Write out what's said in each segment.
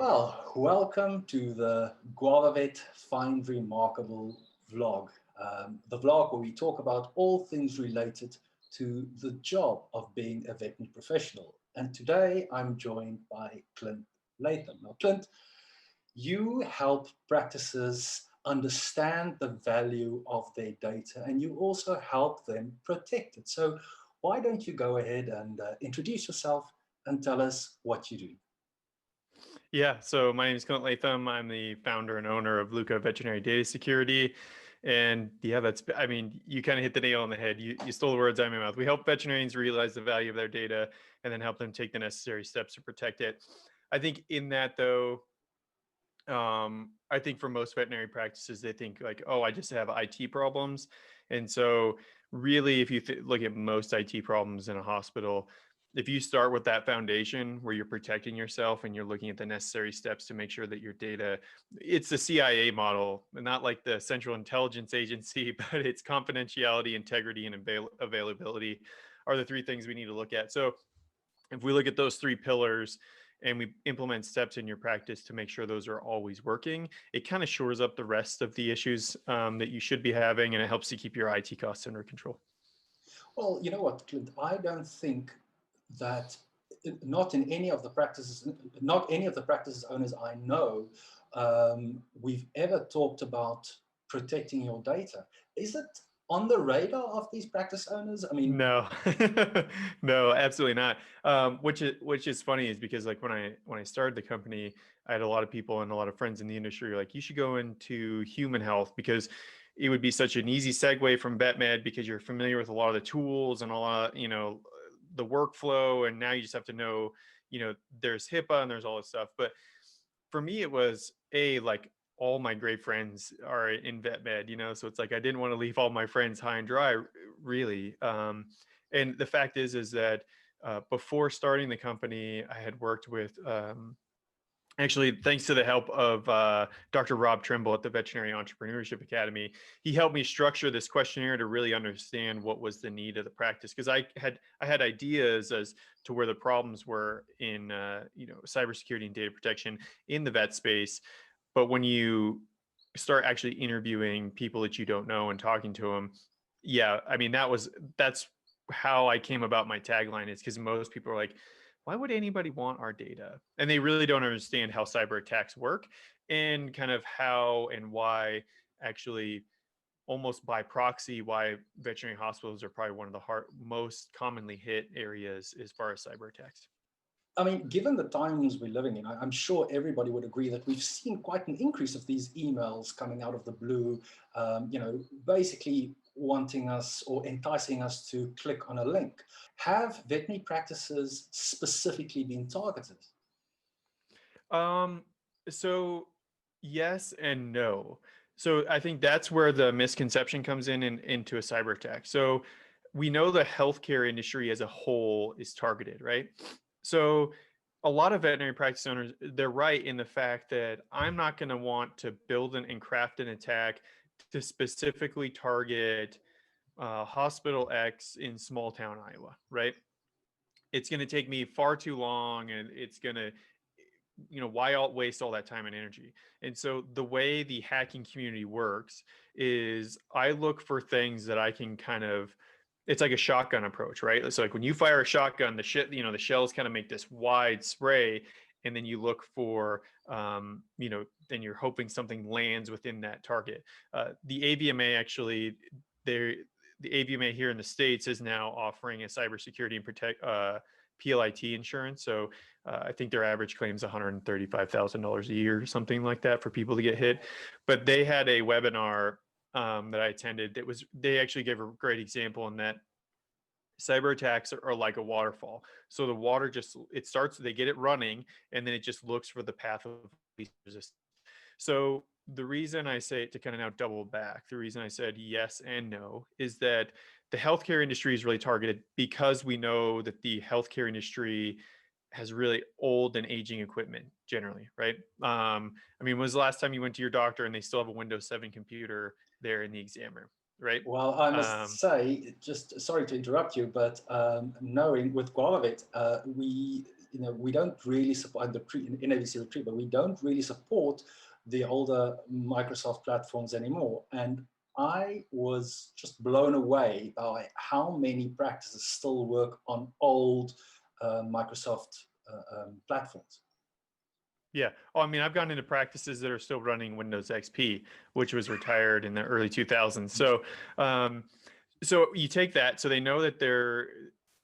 Well, welcome to the GuavaVet Find Remarkable vlog. The vlog where we talk about all things related to the job of being a veterinary professional. And today I'm joined by CLINT LATHAM. Now, CLINT, you help practices understand the value of their data and you also help them protect it. So why don't you go ahead and introduce yourself and tell us what you do? Yeah, so my name is CLINT LATHAM. I'm the founder and owner of LUCCA Veterinary Data Security. And yeah, you kind of hit the nail on the head. You stole the words out of my mouth. We help veterinarians realize the value of their data and then help them take the necessary steps to protect it. I think in that though, I think for most veterinary practices, they think like, oh, I just have IT problems. And so really, if you look at most IT problems in a hospital, if you start with that foundation where you're protecting yourself and you're looking at the necessary steps to make sure that your data, it's the CIA model, not like the Central Intelligence Agency, but it's confidentiality, integrity, and availability are the three things we need to look at. So if we look at those three pillars and we implement steps in your practice to make sure those are always working, it kind of shores up the rest of the issues that you should be having, and it helps to keep your IT costs under control. Well, you know what, Clint, I don't think that not any of the practices owners I know, we've ever talked about protecting your data. Is it on the radar of these practice owners? I mean, no, no, absolutely not. Which is funny is because like when I started the company, I had a lot of people and a lot of friends in the industry like, you should go into human health because it would be such an easy segue from vet med because you're familiar with a lot of the tools and a lot, the workflow, and now you just have to know, there's HIPAA and there's all this stuff. But for me, it was like all my great friends are in vet med, so it's like I didn't want to leave all my friends high and dry, really. And the fact is that before starting the company, I had worked with actually, thanks to the help of Dr. Rob Trimble at the Veterinary Entrepreneurship Academy, he helped me structure this questionnaire to really understand what was the need of the practice. Because I had ideas as to where the problems were in cybersecurity and data protection in the vet space. But when you start actually interviewing people that you don't know and talking to them, yeah, I mean that's how I came about my tagline, is because most people are like, why would anybody want our data? And they really don't understand how cyber attacks work and kind of how and why, actually almost by proxy, why veterinary hospitals are probably one of the most commonly hit areas as far as cyber attacks. I mean, given the times we're living in, I'm sure everybody would agree that we've seen quite an increase of these emails coming out of the blue, basically wanting us or enticing us to click on a link. Have veterinary practices specifically been targeted? So yes and no. So I think that's where the misconception comes into a cyber attack. So we know the healthcare industry as a whole is targeted, right? So a lot of veterinary practice owners, they're right in the fact that I'm not going to want to build and craft an attack to specifically target Hospital X in small town Iowa, right? It's going to take me far too long, and it's going to, why waste all that time and energy? And so the way the hacking community works is I look for things that I can kind of, it's like a shotgun approach, right? It's like when you fire a shotgun, the shells kind of make this wide spray, and then you look for, then you're hoping something lands within that target. The AVMA actually, the AVMA here in the States is now offering a cybersecurity and PLIT insurance. So I think their average claim is $135,000 a year or something like that for people to get hit. But they had a webinar that I attended. They actually gave a great example in that cyber attacks are like a waterfall. So the water they get it running, and then it just looks for the path of least resistance. So the reason I say it, to kind of now double back, the reason I said yes and no is that the healthcare industry is really targeted because we know that the healthcare industry has really old and aging equipment generally, right? When was the last time you went to your doctor and they still have a Windows 7 computer there in the exam room, right? Well, I must say, just sorry to interrupt you, but knowing with GuavaVet, we we don't really support in ABC Retreat, but we don't really support the older Microsoft platforms anymore. And I was just blown away by how many practices still work on old Microsoft platforms. Yeah. Oh, I mean, I've gone into practices that are still running Windows XP, which was retired in the early 2000s. So, so you take that, so they know that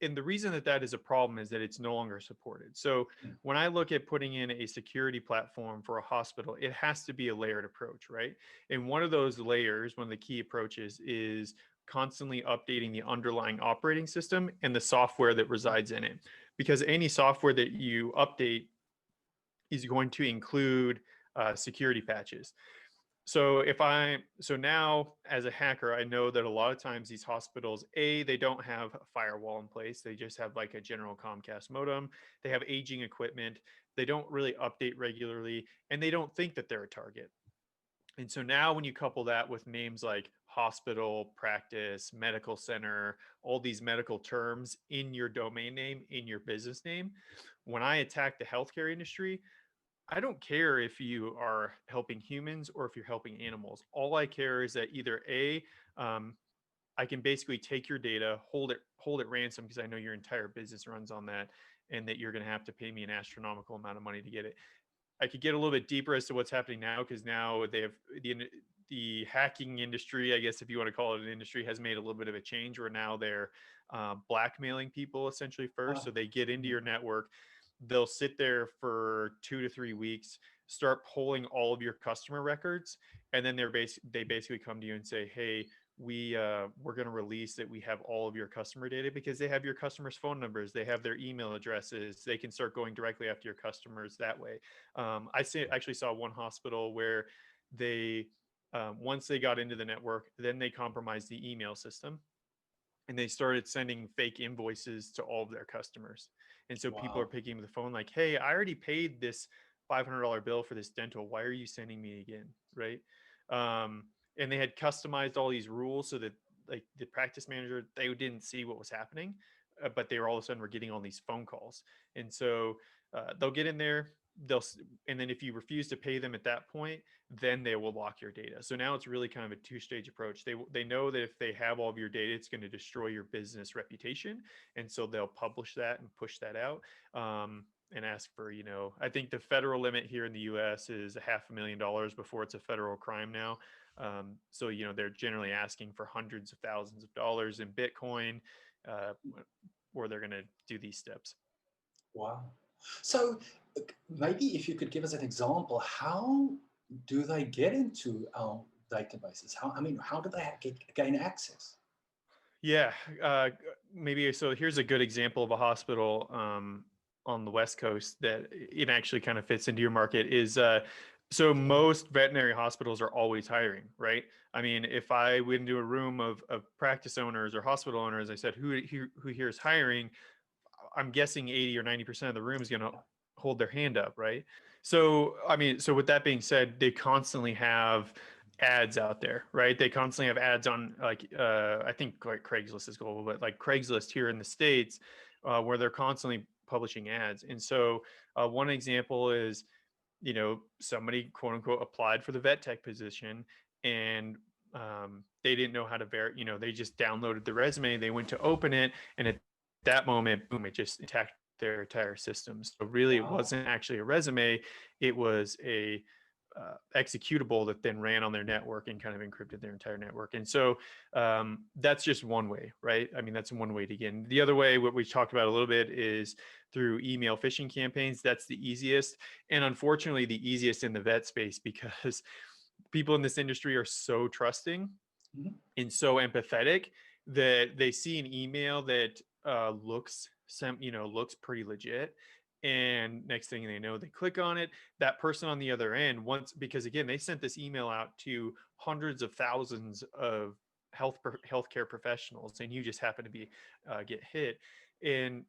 and the reason that that is a problem is that it's no longer supported. So when I look at putting in a security platform for a hospital, it has to be a layered approach, right? And one of those layers, one of the key approaches, is constantly updating the underlying operating system and the software that resides in it. Because any software that you update is going to include security patches. So so now as a hacker, I know that a lot of times these hospitals, they don't have a firewall in place. They just have like a general Comcast modem. They have aging equipment. They don't really update regularly, and they don't think that they're a target. And so now when you couple that with names like hospital, practice, medical center, all these medical terms in your domain name, in your business name, when I attack the healthcare industry, I don't care if you are helping humans or if you're helping animals. All I care is that either I can basically take your data, hold it ransom because I know your entire business runs on that, and that you're going to have to pay me an astronomical amount of money to get it. I could get a little bit deeper as to what's happening now because now they have the hacking industry, I guess if you want to call it an industry, has made a little bit of a change where now they're blackmailing people essentially first. So they get into your network. They'll sit there for 2 to 3 weeks, start pulling all of your customer records, and then they basically come to you and say, "Hey, we're going to release that we have all of your customer data," because they have your customers' phone numbers, they have their email addresses, they can start going directly after your customers that way. Actually saw one hospital where they once they got into the network, then they compromised the email system, and they started sending fake invoices to all of their customers. And so people are picking up the phone like, "Hey, I already paid this $500 bill for this dental. Why are you sending me again?" Right? And they had customized all these rules so that like the practice manager, they didn't see what was happening, but they were all of a sudden were getting all these phone calls. And so they'll get in there, and then if you refuse to pay them at that point, then they will lock your data. So now it's really kind of a two-stage approach. They know that if they have all of your data, it's going to destroy your business reputation, and so they'll publish that and push that out, and ask for, I think the federal limit here in the U.S. is $500,000 before it's a federal crime now. So they're generally asking for hundreds of thousands of dollars in Bitcoin, or they're going to do these steps. Wow. So maybe if you could give us an example, how do they get into our databases? How do they gain access? Yeah, maybe. So here's a good example of a hospital on the West Coast that it actually kind of fits into your market is, so most veterinary hospitals are always hiring, right? I mean, if I went into a room of practice owners or hospital owners, I said, who here is hiring? I'm guessing 80 or 90% of the room is going to hold their hand up, right? So, so with that being said, they constantly have ads out there, right? They constantly have ads on I think like Craigslist is global, but like Craigslist here in the States, where they're constantly publishing ads. And so one example is, somebody quote unquote applied for the vet tech position, and they didn't know how to they just downloaded the resume, they went to open it, and at that moment, boom, it just attacked their entire system. So really, it wasn't actually a resume, it was a executable that then ran on their network and kind of encrypted their entire network. And so that's just one way, right? That's one way to get in. The other way, what we talked about a little bit, is through email phishing campaigns. That's the easiest, and unfortunately the easiest in the vet space, because people in this industry are so trusting and so empathetic that they see an email that looks pretty legit, and next thing they know, they click on it. That person on the other end because again, they sent this email out to hundreds of thousands of healthcare professionals, and you just happen to be get hit, and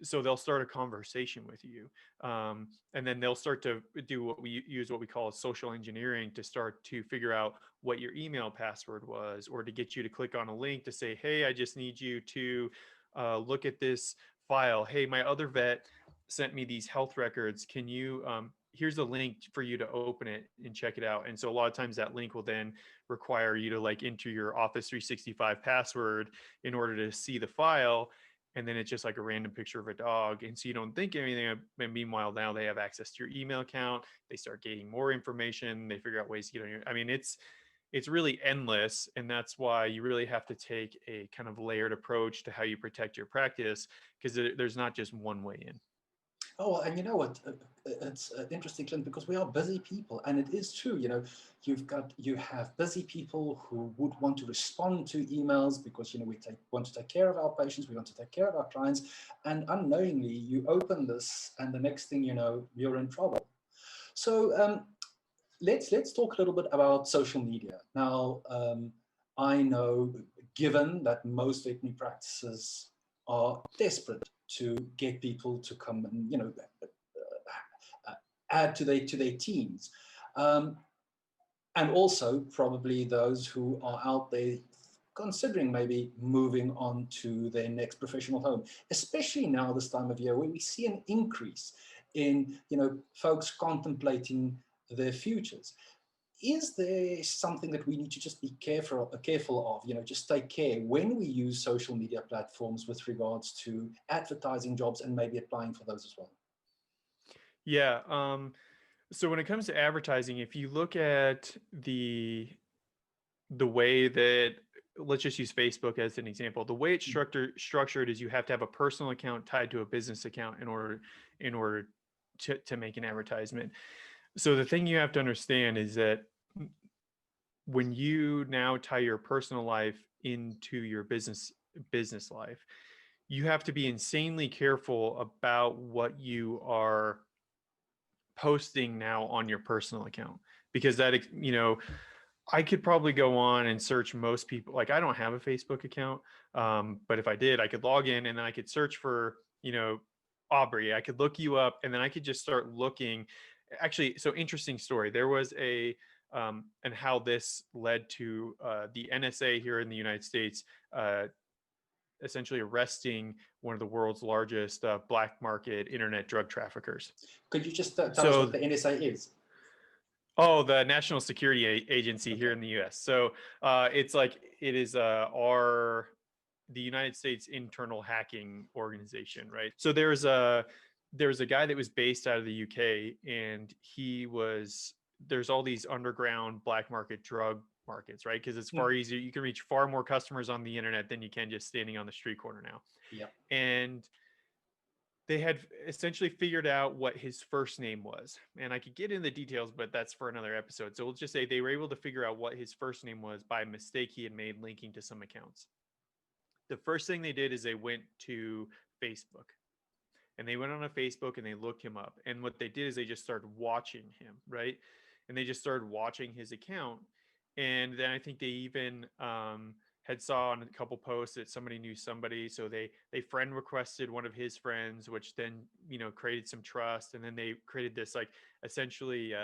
so they'll start a conversation with you, and then they'll start to do what we call social engineering, to start to figure out what your email password was, or to get you to click on a link to say, "Hey, I just need you to look at this file. Hey, my other vet sent me these health records. Can you, here's a link for you to open it and check it out. And so a lot of times that link will then require you to like enter your Office 365 password in order to see the file. And then it's just like a random picture of a dog. And so you don't think anything. And meanwhile, now they have access to your email account. They start gaining more information. They figure out ways to get on your, I mean, it's really endless. And that's why you really have to take a kind of layered approach to how you protect your practice, because there's not just one way in. Oh, and you know what? It's interesting, Clint, because we are busy people, and it is true. You know, you have busy people who would want to respond to emails because we want to take care of our patients, we want to take care of our clients, and unknowingly you open this, and the next thing you know, you're in trouble. So let's talk a little bit about social media now. I know, given that most veterinary practices are desperate to get people to come and add to their teams, and also probably those who are out there considering maybe moving on to their next professional home, especially now this time of year where we see an increase in folks contemplating their futures. Is there something that we need to just be careful of, just take care when we use social media platforms with regards to advertising jobs and maybe applying for those as well? Yeah. So when it comes to advertising, if you look at the way that, let's just use Facebook as an example, the way it's structured is you have to have a personal account tied to a business account in order to make an advertisement. So the thing you have to understand is that when you now tie your personal life into your business life, you have to be insanely careful about what you are posting now on your personal account, because that, I could probably go on and search most people. Like, I don't have a Facebook account, but if I did, I could log in and then I could search for, Aubrey. I could look you up, and then I could just start looking. Actually, so interesting story. There was and how this led to the NSA here in the United States essentially arresting one of the world's largest black market internet drug traffickers. Could you just tell us what the NSA is? Oh, the National Security Agency here in the U.S. So it is the United States internal hacking organization, right? So there was a guy that was based out of the UK, and there's all these underground black market drug markets, right? Because it's far easier. You can reach far more customers on the internet than you can just standing on the street corner now. Yeah. And they had essentially figured out what his first name was. And I could get into the details, but that's for another episode. So we'll just say they were able to figure out what his first name was by a mistake he had made linking to some accounts. The first thing they did is they went to Facebook. And they went on a Facebook and they looked him up. And what they did is they just started watching him, right? And they just started watching his account. And then I think they even had saw on a couple posts that somebody knew somebody. So they friend requested one of his friends, which then, created some trust. And then they created this like essentially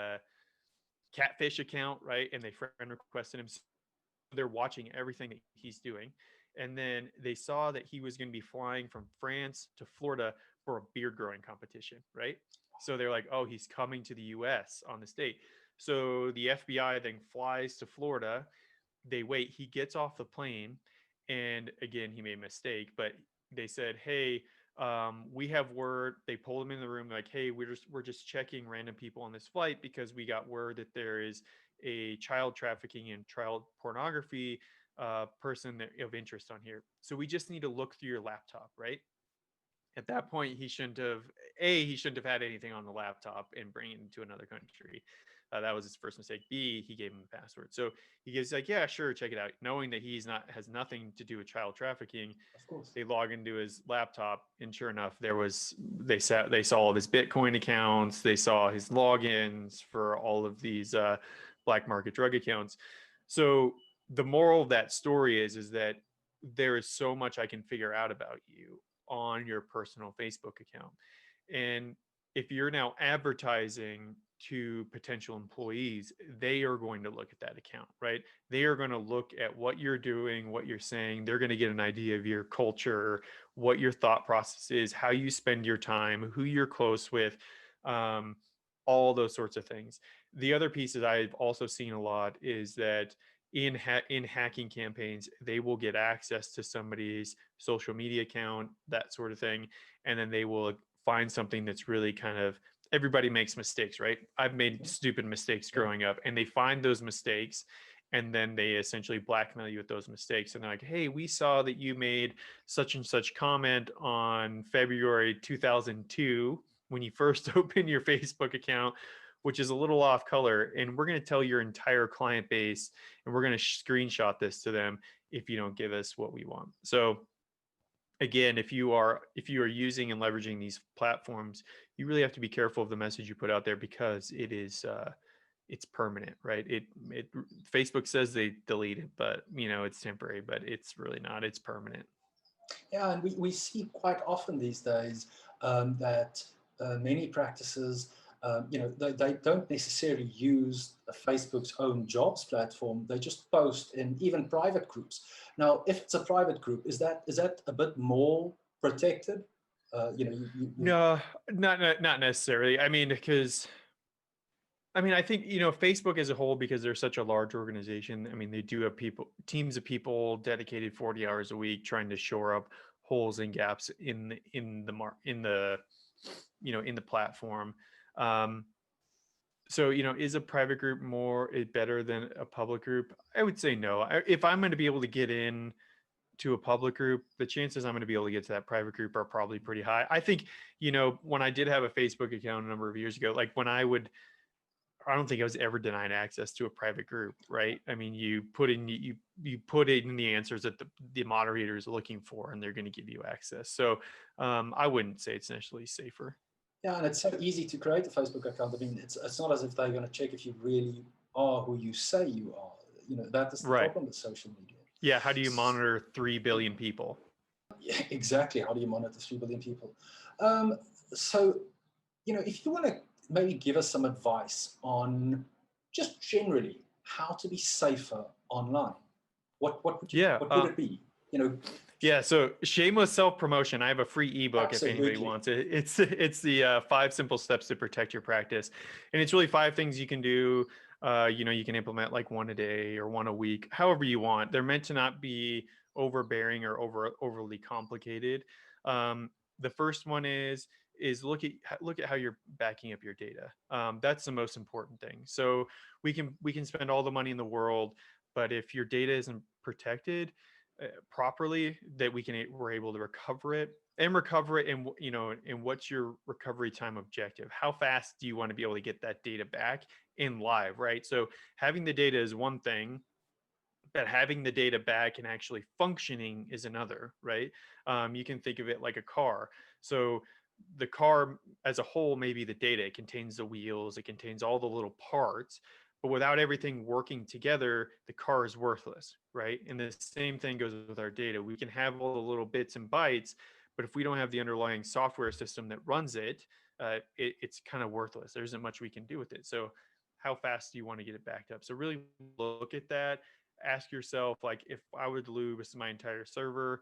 catfish account, right? And they friend requested him. So they're watching everything that he's doing. And then they saw that he was going to be flying from France to Florida for a beard growing competition, right? So they're like, oh, he's coming to the US on this date. So the FBI then flies to Florida. They wait. He gets off the plane. And again, he made a mistake, but they said, hey, we have word. They pulled him in the room. Like, hey, we're just checking random people on this flight because we got word that there is a child trafficking and child pornography person of interest on here. So we just need to look through your laptop, right? At that point, he shouldn't have had anything on the laptop and bring it into another country. That was his first mistake. B, he gave him the password. So he gives like, yeah, sure, check it out. Knowing that has nothing to do with child trafficking. Of course. They log into his laptop, and sure enough, they saw all of his Bitcoin accounts. They saw his logins for all of these black market drug accounts. So the moral of that story is that there is so much I can figure out about you on your personal Facebook account. And if you're now advertising to potential employees, they are going to look at that account, right? They are going to look at what you're doing, what you're saying. They're going to get an idea of your culture, what your thought process is, how you spend your time, who you're close with, um, all those sorts of things. The other pieces I've also seen a lot is that in hacking campaigns, they will get access to somebody's social media account, that sort of thing, and then they will find something that's really kind of, everybody makes mistakes, right? I've made stupid mistakes growing up, and they find those mistakes, and then they essentially blackmail you with those mistakes. And they're like, hey, we saw that you made such and such comment on February 2002 when you first opened your Facebook account, which is a little off color. And we're going to tell your entire client base, and we're going to screenshot this to them if you don't give us what we want. So again, if you are using and leveraging these platforms, you really have to be careful of the message you put out there, because it is it's permanent, right? It Facebook says they delete it, but it's temporary, but it's really not. It's permanent. Yeah, and we see quite often these days that many practices, they don't necessarily use Facebook's own jobs platform. They just post in even private groups. Now, if it's a private group, is that a bit more protected? No, not necessarily. I mean, because I think, Facebook as a whole, because they're such a large organization, I mean, they do have teams of people dedicated 40 hours a week trying to shore up holes and gaps in the platform. So, is a private group better than a public group? I would say no. If I'm going to be able to get in to a public group, the chances I'm going to be able to get to that private group are probably pretty high. I think, when I did have a Facebook account a number of years ago, like I don't think I was ever denied access to a private group, right? I mean, you put in the answers that the moderator is looking for, and they're going to give you access. So I wouldn't say it's necessarily safer. Yeah, and it's so easy to create a Facebook account. I mean, it's not as if they're going to check if you really are who you say you are. That is the Right. problem with social media. Yeah. How do you monitor 3 billion people? Yeah, exactly. How do you monitor 3 billion people? So, if you want to maybe give us some advice on just generally how to be safer online, what would it be? Yeah, so shameless self-promotion. I have a free ebook if anybody wants it. It's the 5 simple steps to protect your practice, and it's really 5 things you can do. You can implement like 1 a day or 1 a week, however you want. They're meant to not be overbearing or overly complicated. The first one is look at how you're backing up your data. That's the most important thing. So we can spend all the money in the world, but if your data isn't protected properly, that we're able to recover it and what's your recovery time objective? How fast do you want to be able to get that data back in live, right? So having the data is one thing, but having the data back and actually functioning is another, right? You can think of it like a car. So the car as a whole, maybe the data, it contains the wheels, it contains all the little parts, but without everything working together, the car is worthless, right? And the same thing goes with our data. We can have all the little bits and bytes, but if we don't have the underlying software system that runs it, it's kind of worthless. There isn't much we can do with it. So how fast do you want to get it backed up? So really look at that. Ask yourself, like, if I would lose my entire server,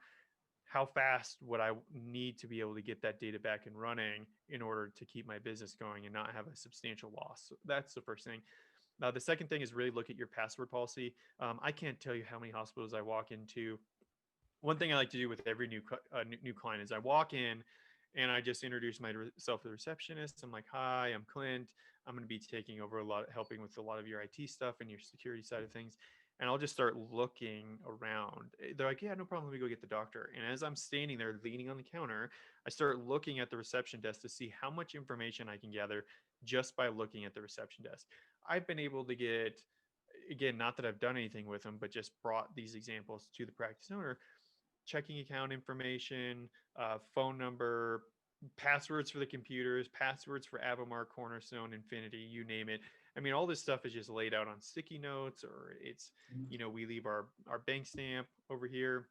how fast would I need to be able to get that data back and running in order to keep my business going and not have a substantial loss? So that's the first thing. Now, the second thing is really look at your password policy. I can't tell you how many hospitals I walk into. One thing I like to do with every new client is I walk in and I just introduce myself to the receptionist. I'm like, hi, I'm CLINT. I'm going to be taking over helping with a lot of your IT stuff and your security side of things. And I'll just start looking around. They're like, yeah, no problem. Let me go get the doctor. And as I'm standing there leaning on the counter, I start looking at the reception desk to see how much information I can gather just by looking at the reception desk. I've been able to get, again, not that I've done anything with them, but just brought these examples to the practice owner, checking account information, phone number, passwords for the computers, passwords for Avamar, Cornerstone, Infinity, you name it. I mean, all this stuff is just laid out on sticky notes, or it's, we leave our bank stamp over here.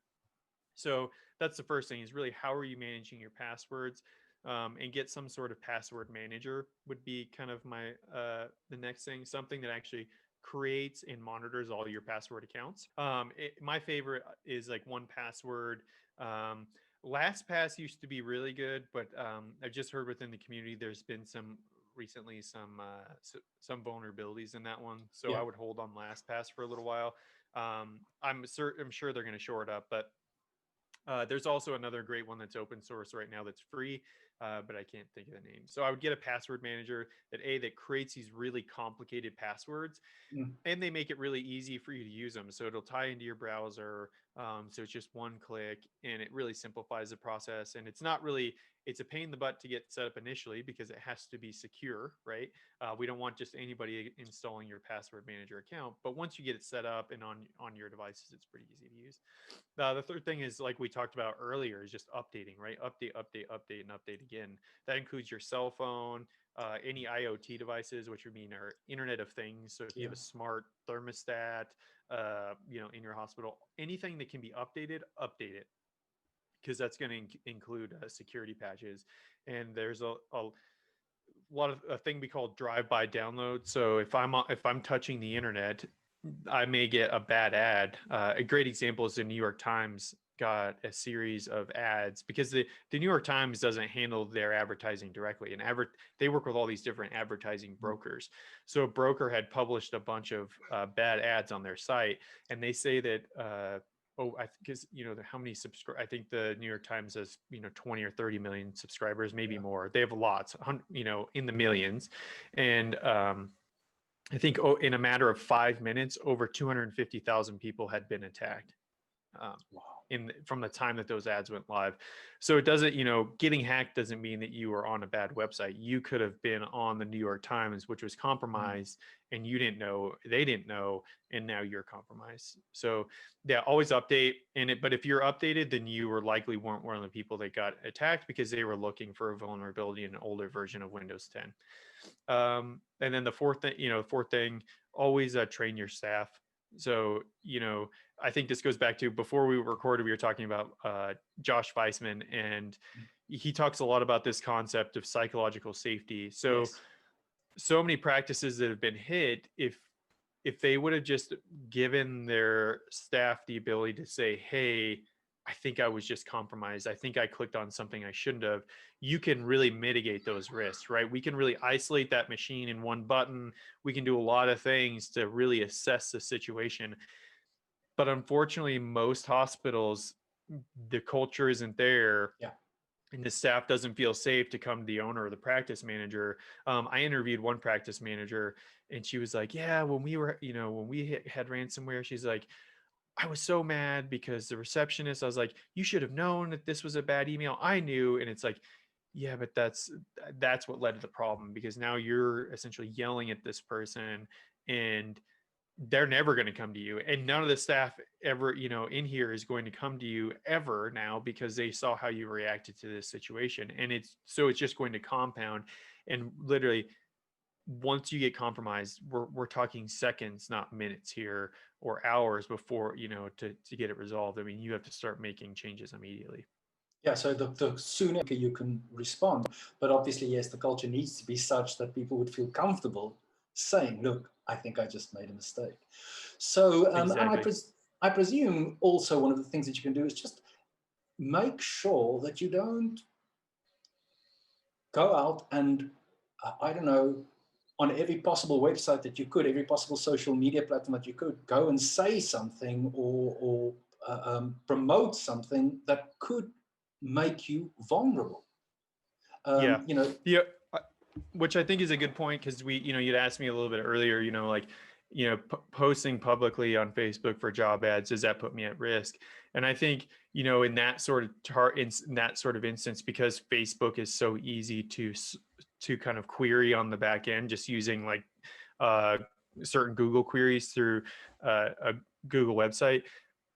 So that's the first thing, is really how are you managing your passwords? and get some sort of password manager would be kind of my the next thing, something that actually creates and monitors all your password accounts. My favorite is like 1Password. LastPass used to be really good, but I've just heard within the community there's been some recently some vulnerabilities in that one, so Yeah. I would hold on LastPass for a little while. I'm sure they're going to shore it up, but there's also another great one that's open source right now that's free, but I can't think of the name. So I would get a password manager that creates these really complicated passwords, Mm. and they make it really easy for you to use them. So it'll tie into your browser. So it's just one click, and it really simplifies the process. And it's a pain in the butt to get set up initially because it has to be secure, right? We don't want just anybody installing your password manager account. But once you get it set up and on your devices, it's pretty easy to use. The third thing is, like we talked about earlier, is just updating, right? Update, and update again. That includes your cell phone, any IoT devices, which would mean our Internet of Things. So if you Yeah. have a smart thermostat, in your hospital, anything that can be updated, update it, because that's going to include security patches. And there's a lot of a thing we call drive-by download. So if I'm touching the internet, I may get a bad ad. A great example is the New York Times got a series of ads because the New York Times doesn't handle their advertising directly, and they work with all these different advertising brokers. So a broker had published a bunch of bad ads on their site, and they say that because how many I think the New York Times has 20 or 30 million subscribers, maybe more. They have lots, in the millions, and I think in a matter of 5 minutes, over 250,000 people had been attacked Wow. from the time that those ads went live. So it doesn't, getting hacked doesn't mean that you were on a bad website. You could have been on the New York Times, which was compromised, and you didn't know, they didn't know, and now you're compromised. So yeah, always update but if you're updated, then you likely weren't one of the people that got attacked because they were looking for a vulnerability in an older version of Windows 10. And then the fourth thing, always train your staff. So, I think this goes back to before we recorded, we were talking about Josh Weissman, and he talks a lot about this concept of psychological safety. So, Yes. so many practices that have been hit, if they would have just given their staff the ability to say, hey, I think I was just compromised, I think I clicked on something I shouldn't have, you can really mitigate those risks, right? We can really isolate that machine in one button. We can do a lot of things to really assess the situation. But unfortunately, most hospitals, the culture isn't there. Yeah. And the staff doesn't feel safe to come to the owner or the practice manager. I interviewed one practice manager, and she was like, yeah, when we had ransomware, she's like, I was so mad because the receptionist, I was like, you should have known that this was a bad email. I knew. And it's like, yeah, but that's what led to the problem, because now you're essentially yelling at this person, and they're never going to come to you, and none of the staff ever in here is going to come to you ever now, because they saw how you reacted to this situation. And it's just going to compound, and literally once you get compromised, we're talking seconds, not minutes here, or hours before to get it resolved. I mean, you have to start making changes immediately. Yeah, so the sooner you can respond, but obviously, yes, the culture needs to be such that people would feel comfortable saying, look, I think I just made a mistake. So, Exactly. and I presume also one of the things that you can do is just make sure that you don't go out and, I don't know, on every possible website that you could, every possible social media platform that you could, go and say something or promote something that could make you vulnerable. Yeah. Yeah, Which I think is a good point, because you'd asked me a little bit earlier, posting publicly on Facebook for job ads, does that put me at risk? And I think, in that sort of instance, because Facebook is so easy to kind of query on the back end, just using like certain Google queries through a Google website.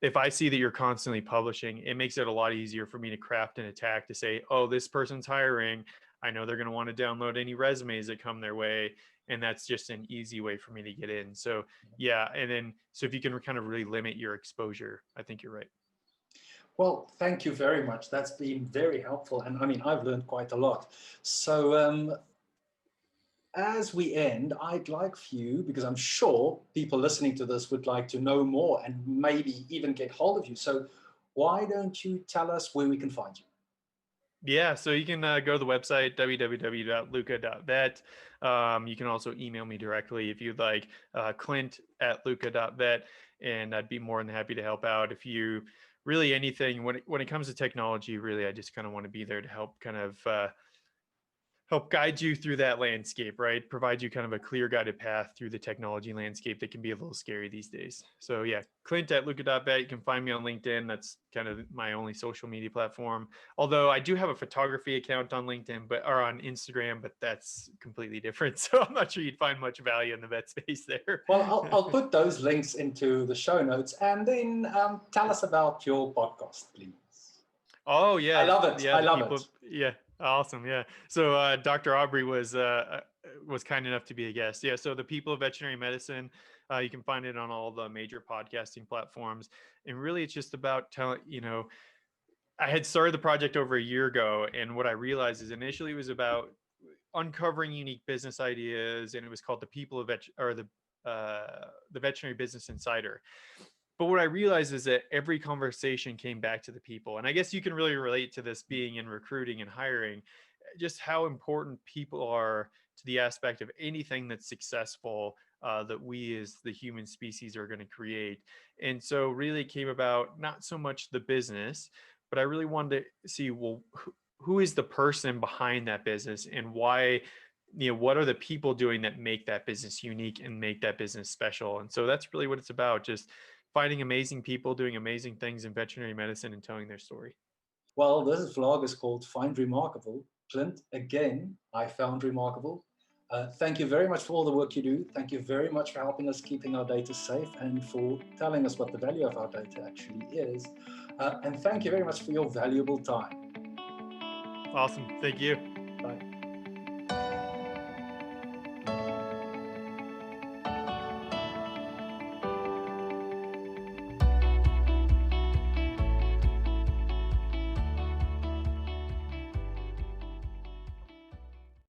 If I see that you're constantly publishing, it makes it a lot easier for me to craft an attack to say, oh, this person's hiring. I know they're going to want to download any resumes that come their way. And that's just an easy way for me to get in. So yeah. And then, so if you can kind of really limit your exposure, I think you're right. Well, thank you very much. That's been very helpful. And I mean, I've learned quite a lot. So as we end, I'd like for you, because I'm sure people listening to this would like to know more and maybe even get hold of you. So why don't you tell us where we can find you? Yeah, so you can go to the website, www.lucca.vet. You can also email me directly if you'd like, clint@lucca.vet, and I'd be more than happy to help out. If you really anything, when it comes to technology, really, I just kind of want to be there to help kind of help guide you through that landscape, right? Provide you kind of a clear guided path through the technology landscape that can be a little scary these days. So yeah, clint@lucca.vet. You can find me on LinkedIn. That's kind of my only social media platform. Although I do have a photography account on LinkedIn, or on Instagram, but that's completely different. So I'm not sure you'd find much value in the vet space there. Well, I'll put those links into the show notes, and then tell us about your podcast, please. Oh yeah, I love it. yeah. I The love people, it. yeah, awesome, yeah. So Dr. Aubrey was kind enough to be a guest. Yeah, so the People of Veterinary Medicine, you can find it on all the major podcasting platforms, and really, it's just about telling. I had started the project over a year ago, and what I realized is initially it was about uncovering unique business ideas, and it was called the People of the Veterinary Business Insider. But what I realized is that every conversation came back to the people. And I guess you can really relate to this being in recruiting and hiring, just how important people are to the aspect of anything that's successful that we as the human species are going to create. And so really it came about not so much the business, but I really wanted to see, well, who is the person behind that business, and why, what are the people doing that make that business unique and make that business special? And so that's really what it's about, just finding amazing people doing amazing things in veterinary medicine and telling their story. Well, this vlog is called Find Remarkable. Clint, again, I found remarkable. Thank you very much for all the work you do. Thank you very much for helping us keeping our data safe and for telling us what the value of our data actually is. And thank you very much for your valuable time. Awesome. Thank you. Bye.